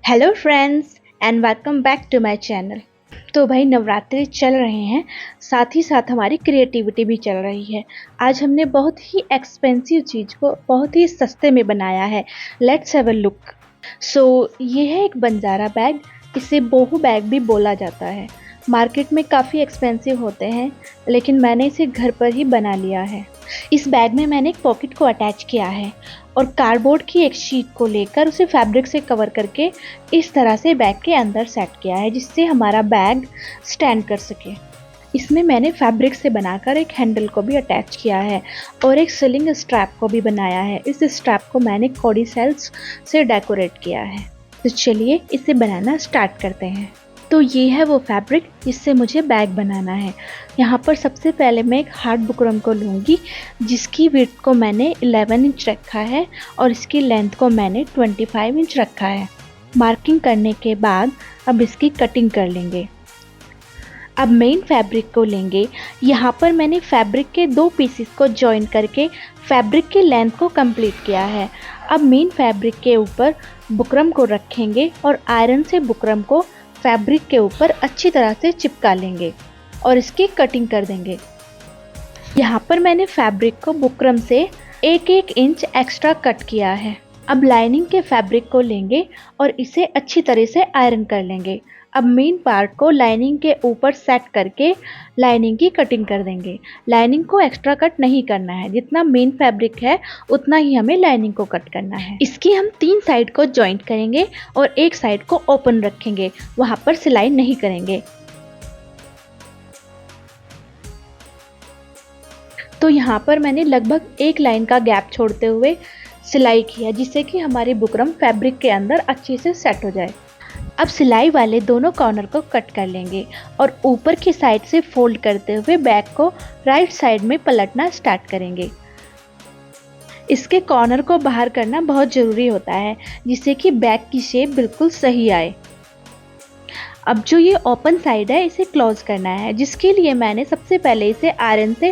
Hello friends and welcome back to my channel. तो भाई नवरात्रि चल रहे हैं, साथ ही साथ हमारी क्रिएटिविटी भी चल रही है। आज हमने बहुत ही एक्सपेंसिव चीज़ को बहुत ही सस्ते में बनाया है। Let's have a look. ये है एक बंजारा बैग। इसे बोहू बैग भी बोला जाता है। मार्केट में काफ़ी एक्सपेंसिव होते हैं, लेकिन मैंने इसे घर पर ही बना लिया है। इस बैग में मैंने एक पॉकेट को अटैच किया है और कार्डबोर्ड की एक शीट को लेकर उसे फैब्रिक से कवर करके इस तरह से बैग के अंदर सेट किया है, जिससे हमारा बैग स्टैंड कर सके। इसमें मैंने फैब्रिक से बनाकर एक हैंडल को भी अटैच किया है और एक सिलिंग स्ट्रैप को भी बनाया है। इस स्ट्रैप को मैंने कॉडी सेल्स से डेकोरेट किया है। तो चलिए इसे बनाना स्टार्ट करते हैं। तो ये है वो फैब्रिक जिससे मुझे बैग बनाना है। यहाँ पर सबसे पहले मैं एक हार्ड बुकरम को लूँगी, जिसकी विड्थ को मैंने 11 इंच रखा है और इसकी लेंथ को मैंने 25 इंच रखा है। मार्किंग करने के बाद अब इसकी कटिंग कर लेंगे। अब मेन फैब्रिक को लेंगे। यहाँ पर मैंने फैब्रिक के 2 पीसेस को जॉइन करके फैब्रिक की लेंथ को कंप्लीट किया है। अब मेन फैब्रिक के ऊपर बुकरम को रखेंगे और आयरन से बुकरम को फैब्रिक के ऊपर अच्छी तरह से चिपका लेंगे और इसकी कटिंग कर देंगे। यहाँ पर मैंने फैब्रिक को बुकरम से 1-1 इंच एक्स्ट्रा कट किया है। अब लाइनिंग के फैब्रिक को लेंगे और इसे अच्छी तरह से आयरन कर लेंगे। अब मेन पार्ट को लाइनिंग के ऊपर सेट करके लाइनिंग की कटिंग कर देंगे। लाइनिंग को एक्स्ट्रा कट नहीं करना है, जितना मेन फैब्रिक है उतना ही हमें लाइनिंग को कट करना है। इसकी हम 3 साइड को जॉइंट करेंगे और एक साइड को ओपन रखेंगे, वहां पर सिलाई नहीं करेंगे। तो यहाँ पर मैंने लगभग 1 लाइन का गैप छोड़ते हुए सिलाई किया, जिससे कि हमारी बुकरम फैब्रिक के अंदर अच्छे से सेट हो जाए। अब सिलाई वाले दोनों कॉर्नर को कट कर लेंगे और ऊपर की साइड से फोल्ड करते हुए बैग को राइट साइड में पलटना स्टार्ट करेंगे। इसके कॉर्नर को बाहर करना बहुत ज़रूरी होता है, जिससे कि बैग की शेप बिल्कुल सही आए। अब जो ये ओपन साइड है इसे क्लोज करना है, जिसके लिए मैंने सबसे पहले इसे आयरन से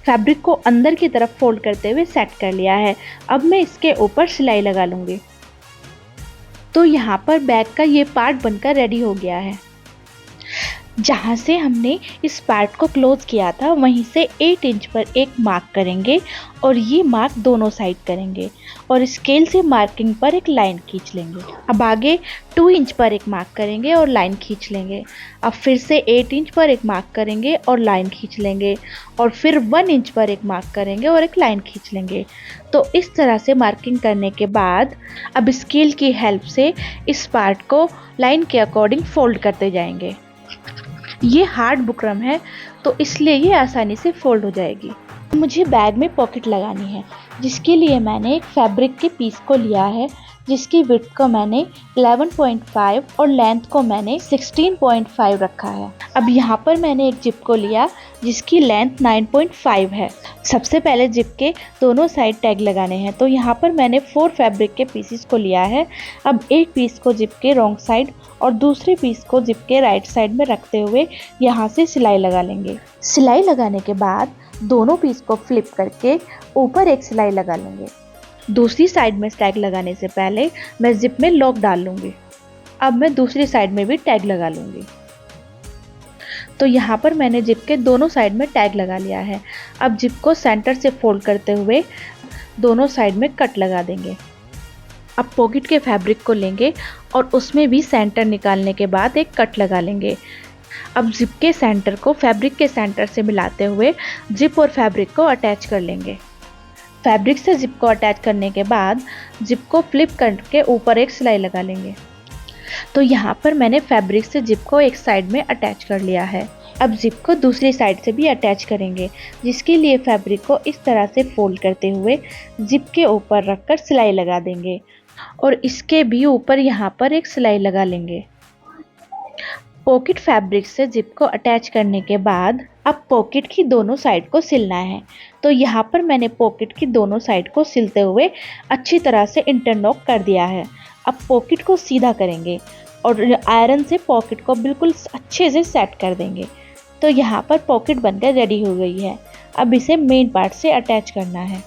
फैब्रिक को अंदर की तरफ फोल्ड करते हुए सेट कर लिया है। अब मैं इसके ऊपर सिलाई लगा लूँगी। तो यहाँ पर बैग का ये पार्ट बनकर रेडी हो गया है। जहाँ से हमने इस पार्ट को क्लोज किया था वहीं से 8 इंच पर एक मार्क करेंगे और ये मार्क दोनों साइड करेंगे और स्केल से मार्किंग पर एक लाइन खींच लेंगे। अब आगे 2 इंच पर एक मार्क करेंगे और लाइन खींच लेंगे। अब फिर से 8 इंच पर एक मार्क करेंगे और लाइन खींच लेंगे और फिर 1 इंच पर एक मार्क करेंगे और एक लाइन खींच लेंगे। तो इस तरह से मार्किंग करने के बाद अब स्केल की हेल्प से इस पार्ट को लाइन के अकॉर्डिंग फोल्ड करते जाएंगे। ये हार्ड बुकरम है तो इसलिए ये आसानी से फोल्ड हो जाएगी। मुझे बैग में पॉकेट लगानी है, जिसके लिए मैंने एक फैब्रिक के पीस को लिया है, जिसकी विड्थ को मैंने 11.5 और लेंथ को मैंने 16.5 रखा है। अब यहाँ पर मैंने एक जिप को लिया जिसकी लेंथ 9.5 है। सबसे पहले जिप के दोनों साइड टैग लगाने हैं, तो यहाँ पर मैंने 4 फैब्रिक के पीसेस को लिया है। अब एक पीस को जिप के रॉन्ग साइड और दूसरे पीस को जिप के राइट साइड में रखते हुए यहाँ से सिलाई लगा लेंगे। सिलाई लगाने के बाद दोनों पीस को फ्लिप करके ऊपर एक सिलाई लगा लेंगे। दूसरी साइड में टैग लगाने से पहले मैं जिप में लॉक डाल लूँगी। अब मैं दूसरी साइड में भी टैग लगा लूँगी। तो यहाँ पर मैंने जिप के दोनों साइड में टैग लगा लिया है। अब जिप को सेंटर से फोल्ड करते हुए दोनों साइड में कट लगा देंगे। अब पॉकेट के फैब्रिक को लेंगे और उसमें भी सेंटर निकालने के बाद एक कट लगा लेंगे। अब जिप के सेंटर को फैब्रिक के सेंटर से मिलाते हुए जिप और फैब्रिक को अटैच कर लेंगे। फैब्रिक से जिप को अटैच करने के बाद जिप को फ्लिप करके ऊपर एक सिलाई लगा लेंगे। तो यहाँ पर मैंने फैब्रिक से जिप को एक साइड में अटैच कर लिया है। अब जिप को दूसरी साइड से भी अटैच करेंगे, जिसके लिए फैब्रिक को इस तरह से फोल्ड करते हुए जिप के ऊपर रखकर सिलाई लगा देंगे और इसके भी ऊपर यहाँ पर एक सिलाई लगा लेंगे। पॉकेट फैब्रिक से जिप को अटैच करने के बाद अब पॉकेट की दोनों साइड को सिलना है। तो यहाँ पर मैंने पॉकेट की दोनों साइड को सिलते हुए अच्छी तरह से इंटरलॉक कर दिया है। अब पॉकेट को सीधा करेंगे और आयरन से पॉकेट को बिल्कुल अच्छे से सेट कर देंगे। तो यहाँ पर पॉकेट बनकर रेडी हो गई है। अब इसे मेन पार्ट से अटैच करना है।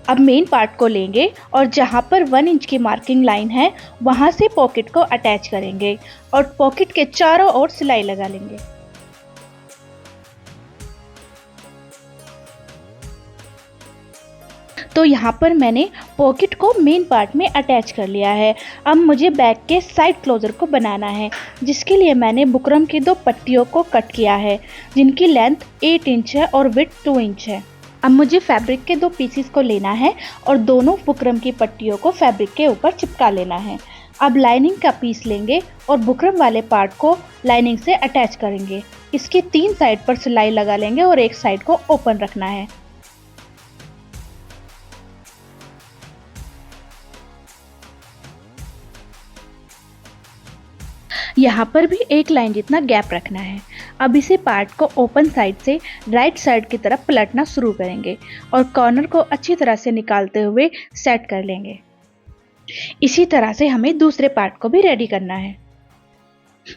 अब मेन पार्ट को लेंगे और जहाँ पर 1 इंच की मार्किंग लाइन है वहाँ से पॉकेट को अटैच करेंगे और पॉकेट के चारों ओर सिलाई लगा लेंगे। तो यहाँ पर मैंने पॉकेट को मेन पार्ट में अटैच कर लिया है। अब मुझे बैक के साइड क्लोजर को बनाना है, जिसके लिए मैंने बुकरम की 2 पट्टियों को कट किया है, जिनकी लेंथ 8 इंच है और विड्थ 2 इंच है। अब मुझे फैब्रिक के 2 पीसेस को लेना है और दोनों बुकरम की पट्टियों को फैब्रिक के ऊपर चिपका लेना है। अब लाइनिंग का पीस लेंगे और बुकरम वाले पार्ट को लाइनिंग से अटैच करेंगे। इसकी 3 साइड पर सिलाई लगा लेंगे और एक साइड को ओपन रखना है। यहाँ पर भी एक लाइन जितना गैप रखना है। अब इसी पार्ट को ओपन साइड से राइट साइड की तरफ पलटना शुरू करेंगे और कॉर्नर को अच्छी तरह से निकालते हुए सेट कर लेंगे। इसी तरह से हमें दूसरे पार्ट को भी रेडी करना है।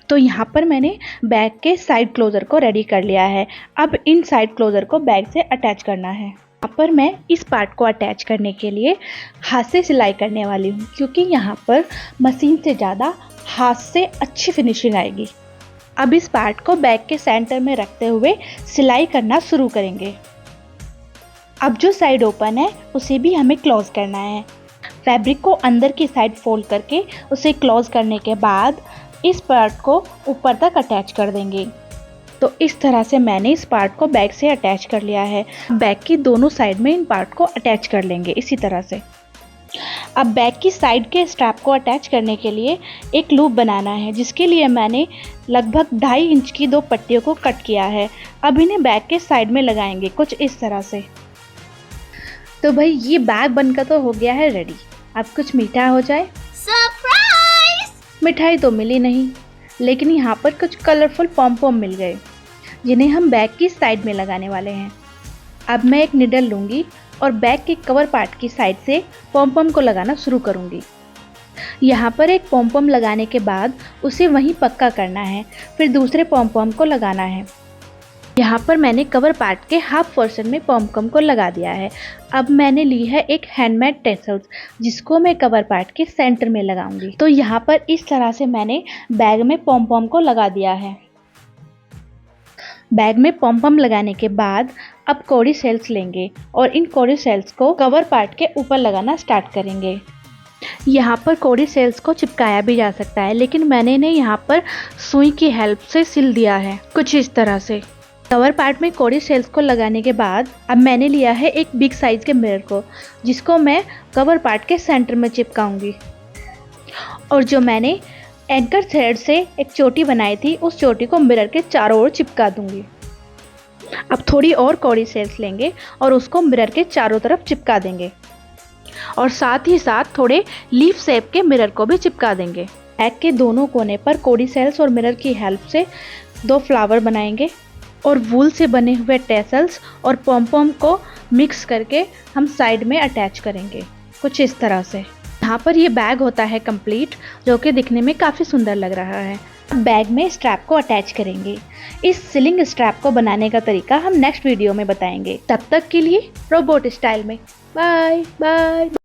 तो यहाँ पर मैंने बैक के साइड क्लोजर को रेडी कर लिया है। अब इन साइड क्लोजर को बैक से अटैच करना है। यहाँ पर मैं इस पार्ट को अटैच करने के लिए हाथ से सिलाई करने वाली हूँ, क्योंकि यहाँ पर मशीन से ज़्यादा हाथ से अच्छी फिनिशिंग आएगी। अब इस पार्ट को बैक के सेंटर में रखते हुए सिलाई करना शुरू करेंगे। अब जो साइड ओपन है उसे भी हमें क्लोज करना है। फैब्रिक को अंदर की साइड फोल्ड करके उसे क्लोज करने के बाद इस पार्ट को ऊपर तक अटैच कर देंगे। तो इस तरह से मैंने इस पार्ट को बैक से अटैच कर लिया है। बैक की दोनों साइड में इन पार्ट को अटैच कर लेंगे इसी तरह से। अब बैक की साइड के स्ट्रैप को अटैच करने के लिए एक लूप बनाना है, जिसके लिए मैंने लगभग 2.5 इंच की 2 पट्टियों को कट किया है। अब इन्हें बैक के साइड में लगाएंगे कुछ इस तरह से। तो भाई ये बैग बनकर तो हो गया है रेडी। अब कुछ मीठा हो जाए। सरप्राइज! मिठाई तो मिली नहीं, लेकिन यहाँ पर कुछ कलरफुल पॉम पॉम मिल गए, जिन्हें हम बैग की साइड में लगाने वाले हैं। अब मैं एक निडल लूँगी और बैग के कवर पार्ट की साइड से पॉम पॉम को लगाना शुरू करूँगी। यहाँ पर एक पॉम पॉम लगाने के बाद उसे वहीं पक्का करना है, फिर दूसरे पॉम पॉम को लगाना है। यहाँ पर मैंने कवर पार्ट के हाफ पोर्शन में पॉम पॉम को लगा दिया है। अब मैंने ली है एक हैंडमेड टेसल्स, जिसको मैं कवर पार्ट के सेंटर में लगाऊंगी। तो यहाँ पर इस तरह से मैंने बैग में पॉम पॉम को लगा दिया है। बैग में पॉम पॉम लगाने के बाद अब कौड़ी सेल्स लेंगे और इन कौड़ी सेल्स को कवर पार्ट के ऊपर लगाना स्टार्ट करेंगे। यहाँ पर कौड़ी सेल्स को चिपकाया भी जा सकता है, लेकिन मैंने इन्हें यहाँ पर सुई की हेल्प से सिल दिया है कुछ इस तरह से। कवर पार्ट में कौड़ी सेल्स को लगाने के बाद अब मैंने लिया है एक बिग साइज के मिरर को, जिसको मैं कवर पार्ट के सेंटर में चिपकाऊंगी। और जो मैंने एंकर थ्रेड से एक चोटी बनाई थी, उस चोटी को मिरर के चारों ओर चिपका दूंगी। अब थोड़ी और कौड़ी सेल्स लेंगे और उसको मिरर के चारों तरफ चिपका देंगे और साथ ही साथ थोड़े लीफ शेप के मिरर को भी चिपका देंगे। बैग के दोनों कोने पर कौड़ी सेल्स और मिरर की हेल्प से 2 फ्लावर बनाएंगे और वूल से बने हुए टेसल्स और पॉम पॉम को मिक्स करके हम साइड में अटैच करेंगे कुछ इस तरह से। यहाँ पर ये बैग होता है कंप्लीट, जो कि दिखने में काफ़ी सुंदर लग रहा है। अब बैग में स्ट्रैप को अटैच करेंगे। इस सिलिंग स्ट्रैप को बनाने का तरीका हम नेक्स्ट वीडियो में बताएंगे। तब तक के लिए रोबोट स्टाइल में बाय बाय।